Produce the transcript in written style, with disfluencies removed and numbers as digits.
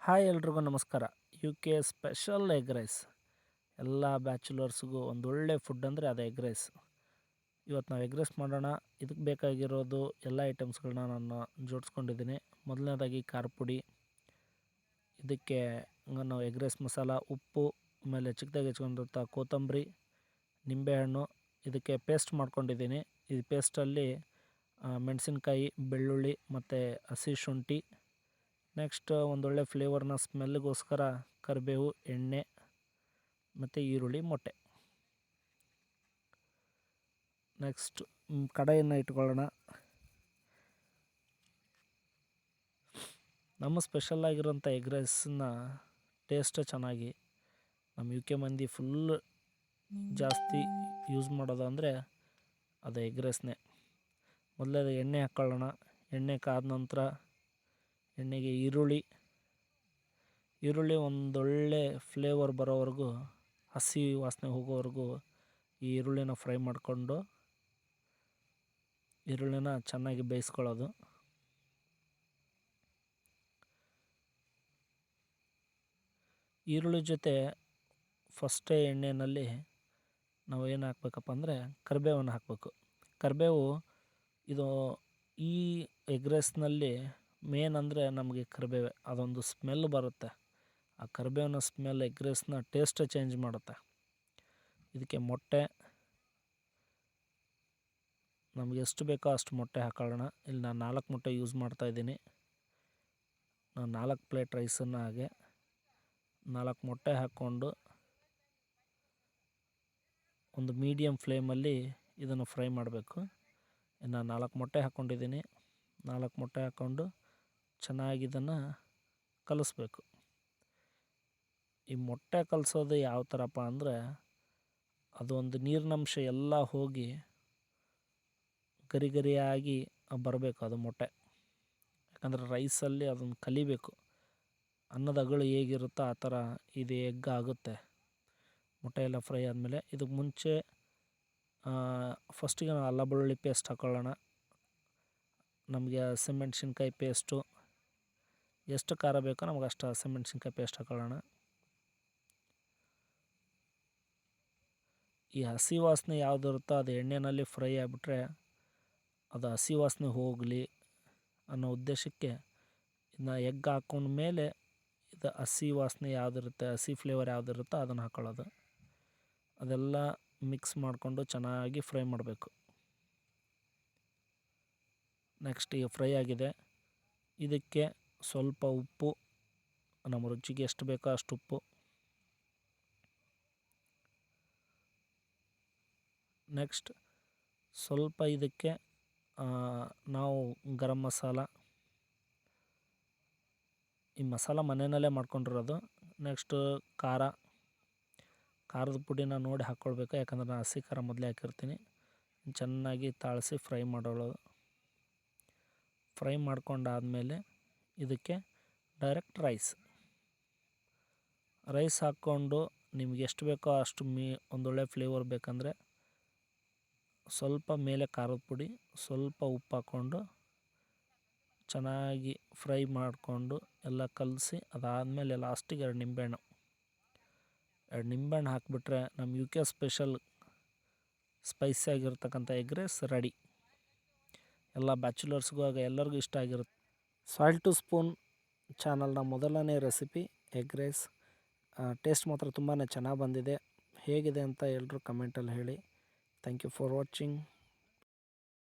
Hi ಎಲ್ರಿಗೂ ನಮಸ್ಕಾರ. U K special egg rice. ಎಲ್ಲ ಬ್ಯಾಚುಲರ್ಸ್ಗೂ ಒಂದೊಳ್ಳೆ ಫುಡ್ ಅಂದರೆ ಅದು ಎಗ್ ರೈಸ್. ಇವತ್ತು ನಾವು ಎಗ್ ರೈಸ್ ಮಾಡೋಣ. ಇದಕ್ಕೆ ಬೇಕಾಗಿರೋದು ಎಲ್ಲ ಐಟಮ್ಸ್ಗಳನ್ನ ನಾನು ಜೋಡಿಸ್ಕೊಂಡಿದ್ದೀನಿ. ಮೊದಲನೇದಾಗಿ ಖಾರ ಪುಡಿ, ಇದಕ್ಕೆ ನಾವು ಎಗ್ ರೈಸ್ ಮಸಾಲ, ಉಪ್ಪು, ಆಮೇಲೆ ಚಿಕ್ಕದಾಗಿ ಹೆಚ್ಕೊಂಡಿರೋಂಥ ಕೊತ್ತಂಬರಿ, ನಿಂಬೆಹಣ್ಣು. ಇದಕ್ಕೆ ಪೇಸ್ಟ್ ಮಾಡ್ಕೊಂಡಿದ್ದೀನಿ. ಈ ಪೇಸ್ಟಲ್ಲಿ ಮೆಣಸಿನ್ಕಾಯಿ, ಬೆಳ್ಳುಳ್ಳಿ ಮತ್ತು ಹಸಿ ಶುಂಠಿ, ನೆಕ್ಸ್ಟ್ ಒಂದೊಳ್ಳೆ ಫ್ಲೇವರ್ನ ಸ್ಮೆಲ್ಗೋಸ್ಕರ ಕರಿಬೇವು, ಎಣ್ಣೆ ಮತ್ತು ಈರುಳ್ಳಿ, ಮೊಟ್ಟೆ. ನೆಕ್ಸ್ಟ್ ಕಡಾಯಿಯನ್ನು ಇಟ್ಕೊಳ್ಳೋಣ. ನಮ್ಮ ಸ್ಪೆಷಲ್ಲಾಗಿರೋಂಥ ಎಗ್ ರೈಸನ್ನ ಟೇಸ್ಟ್ ಚೆನ್ನಾಗಿ ನಮ್ಮ ಯು ಕೆ ಮಂದಿ ಫುಲ್ ಜಾಸ್ತಿ ಯೂಸ್ ಮಾಡೋದು ಅಂದರೆ ಅದು ಎಗ್ ರೈಸ್ನೇ. ಮೊದಲೇ ಎಣ್ಣೆ ಹಾಕ್ಕೊಳ್ಳೋಣ. ಎಣ್ಣೆ ಕಾದ ನಂತರ ಎಣ್ಣೆಗೆ ಈರುಳ್ಳಿ ಒಂದೊಳ್ಳೆ ಫ್ಲೇವರ್ ಬರೋವರೆಗೂ, ಹಸಿ ವಾಸನೆ ಹೋಗೋವರೆಗೂ ಈ ಈರುಳ್ಳಿನ ಫ್ರೈ ಮಾಡಿಕೊಂಡು ಈರುಳ್ಳಿನ ಚೆನ್ನಾಗಿ ಬೇಯಿಸ್ಕೊಳ್ಳೋದು. ಈರುಳ್ಳಿ ಜೊತೆ ಫಸ್ಟೇ ಎಣ್ಣೆಯಲ್ಲಿ ನಾವು ಏನು ಹಾಕ್ಬೇಕಪ್ಪ ಅಂದರೆ ಕರಿಬೇವನ್ನು ಹಾಕಬೇಕು. ಕರಿಬೇವು ಇದು ಈ ಎಗ್ ರೈಸ್ನಲ್ಲಿ ಮೇನ್ ಅಂದರೆ ನಮಗೆ ಕರಿಬೇವೆ. ಅದೊಂದು ಸ್ಮೆಲ್ ಬರುತ್ತೆ. ಆ ಕರಿಬೇವಿನ ಸ್ಮೆಲ್ ಎಗ್ ರೈಸ್ನ ಟೇಸ್ಟ್ ಚೇಂಜ್ ಮಾಡುತ್ತೆ. ಇದಕ್ಕೆ ಮೊಟ್ಟೆ ನಮಗೆ ಎಷ್ಟು ಬೇಕೋ ಅಷ್ಟು ಮೊಟ್ಟೆ ಹಾಕೊಳ್ಳೋಣ. ಇಲ್ಲಿ ನಾನು 4 ಮೊಟ್ಟೆ ಯೂಸ್ ಮಾಡ್ತಾಯಿದ್ದೀನಿ. ನಾನು 4 ಪ್ಲೇಟ್ ರೈಸನ್ನು ಹಾಗೆ 4 ಮೊಟ್ಟೆ ಹಾಕ್ಕೊಂಡು ಒಂದು ಮೀಡಿಯಮ್ ಫ್ಲೇಮಲ್ಲಿ ಇದನ್ನು ಫ್ರೈ ಮಾಡಬೇಕು. ನಾನು 4 ಮೊಟ್ಟೆ ಹಾಕ್ಕೊಂಡಿದ್ದೀನಿ. 4 ಮೊಟ್ಟೆ ಹಾಕ್ಕೊಂಡು ಚೆನ್ನಾಗಿ ಇದನ್ನು ಕಲಿಸ್ಬೇಕು. ಈ ಮೊಟ್ಟೆ ಕಲಿಸೋದು ಯಾವ ಥರಪ್ಪ ಅಂದರೆ, ಅದೊಂದು ನೀರಿನಂಶ ಎಲ್ಲ ಹೋಗಿ ಗರಿಗರಿಯಾಗಿ ಬರಬೇಕು ಅದು ಮೊಟ್ಟೆ. ಯಾಕಂದರೆ ರೈಸಲ್ಲಿ ಅದನ್ನು ಕಲಿಬೇಕು. ಅನ್ನದ ಅಗಳು ಹೇಗಿರುತ್ತೋ ಆ ಥರ ಇದು ಎಗ್ ಆಗುತ್ತೆ ಮೊಟ್ಟೆ ಎಲ್ಲ ಫ್ರೈ ಆದಮೇಲೆ. ಇದಕ್ಕೆ ಮುಂಚೆ ಫಸ್ಟಿಗೆ ನಾವು ಅಲ್ಲ ಬೆಳ್ಳುಳ್ಳಿ ಪೇಸ್ಟ್ ಹಾಕ್ಕೊಳ್ಳೋಣ. ನಮಗೆ ಹಸಿಮೆಣ್ಸಿನ್ಕಾಯಿ ಪೇಸ್ಟು ಎಷ್ಟು ಖಾರ ಬೇಕೋ ನಮಗೆ ಅಷ್ಟು ಹಸಿಮೆಣ್ಸಿನ್ಕಾಯಿ ಪೇಸ್ಟ್ ಹಾಕ್ಕೊಳ್ಳೋಣ. ಈ ಹಸಿ ವಾಸನೆ ಯಾವುದಿರುತ್ತೋ ಅದು ಎಣ್ಣೆಯಲ್ಲಿ ಫ್ರೈ ಆಗಿಬಿಟ್ರೆ ಅದು ಹಸಿ ವಾಸನೆ ಹೋಗಲಿ ಅನ್ನೋ ಉದ್ದೇಶಕ್ಕೆ ಇದನ್ನ ಎಗ್ ಹಾಕ್ಕೊಂಡ ಮೇಲೆ ಇದು ಹಸಿ ವಾಸನೆ ಯಾವುದಿರುತ್ತೆ, ಹಸಿ ಫ್ಲೇವರ್ ಯಾವುದಿರುತ್ತೋ ಅದನ್ನು ಹಾಕ್ಕೊಳ್ಳೋದು. ಅದೆಲ್ಲ ಮಿಕ್ಸ್ ಮಾಡಿಕೊಂಡು ಚೆನ್ನಾಗಿ ಫ್ರೈ ಮಾಡಬೇಕು. ನೆಕ್ಸ್ಟ್ ಈಗ ಫ್ರೈ ಆಗಿದೆ. ಇದಕ್ಕೆ ಸ್ವಲ್ಪ ಉಪ್ಪು, ನಮ್ಮ ರುಚಿಗೆ ಎಷ್ಟು ಬೇಕೋ ಅಷ್ಟು ಉಪ್ಪು. ನೆಕ್ಸ್ಟ್ ಸ್ವಲ್ಪ ಇದಕ್ಕೆ ನಾವು ಗರಂ ಮಸಾಲ, ಈ ಮಸಾಲ ಮನೆಯಲ್ಲೇ ಮಾಡ್ಕೊಂಡಿರೋದು. ನೆಕ್ಸ್ಟು ಖಾರದ ಪುಡಿನ ನೋಡಿ ಹಾಕ್ಕೊಳ್ಬೇಕು. ಯಾಕಂದರೆ ನಾನು ಹಸಿ ಖಾರ ಮೊದಲೇ ಹಾಕಿರ್ತೀನಿ. ಚೆನ್ನಾಗಿ ತಾಳಿಸಿ ಫ್ರೈ ಮಾಡೋದು. ಫ್ರೈ ಮಾಡ್ಕೊಂಡಾದಮೇಲೆ ಇದಕ್ಕೆ ಡೈರೆಕ್ಟ್ ರೈಸ್ ಹಾಕ್ಕೊಂಡು ನಿಮ್ಗೆ ಎಷ್ಟು ಬೇಕೋ ಅಷ್ಟು ಒಂದೊಳ್ಳೆ ಫ್ಲೇವರ್ ಬೇಕಂದರೆ ಸ್ವಲ್ಪ ಮೇಲೆ ಖಾರದ ಪುಡಿ, ಸ್ವಲ್ಪ ಉಪ್ಪು ಹಾಕ್ಕೊಂಡು ಚೆನ್ನಾಗಿ ಫ್ರೈ ಮಾಡಿಕೊಂಡು ಎಲ್ಲ ಕಲಸಿ, ಅದಾದಮೇಲೆ ಲಾಸ್ಟಿಗೆ 2 ನಿಂಬೆಹಣ್ಣು ಹಾಕಿಬಿಟ್ರೆ ನಮ್ಮ ಯು ಕೆ ಸ್ಪೆಷಲ್ ಸ್ಪೈಸಿಯಾಗಿರ್ತಕ್ಕಂಥ ಎಗ್ ರೈಸ್ ರೆಡಿ. ಎಲ್ಲ ಬ್ಯಾಚುಲರ್ಸ್ಗೂ ಆಗ ಎಲ್ಲರಿಗೂ ಇಷ್ಟ ಆಗಿರುತ್ತೆ. ಸಾಲ್ಟ್ ಟು ಸ್ಪೂನ್ ಚಾನಲ್ನ ಮೊದಲನೇ ರೆಸಿಪಿ ಎಗ್ ರೈಸ್. ಟೇಸ್ಟ್ ಮಾತ್ರ ತುಂಬಾ ಚೆನ್ನಾಗಿ ಬಂದಿದೆ. ಹೇಗಿದೆ ಅಂತ ಎಲ್ಲರೂ ಕಮೆಂಟಲ್ಲಿ ಹೇಳಿ. Thank you for watching.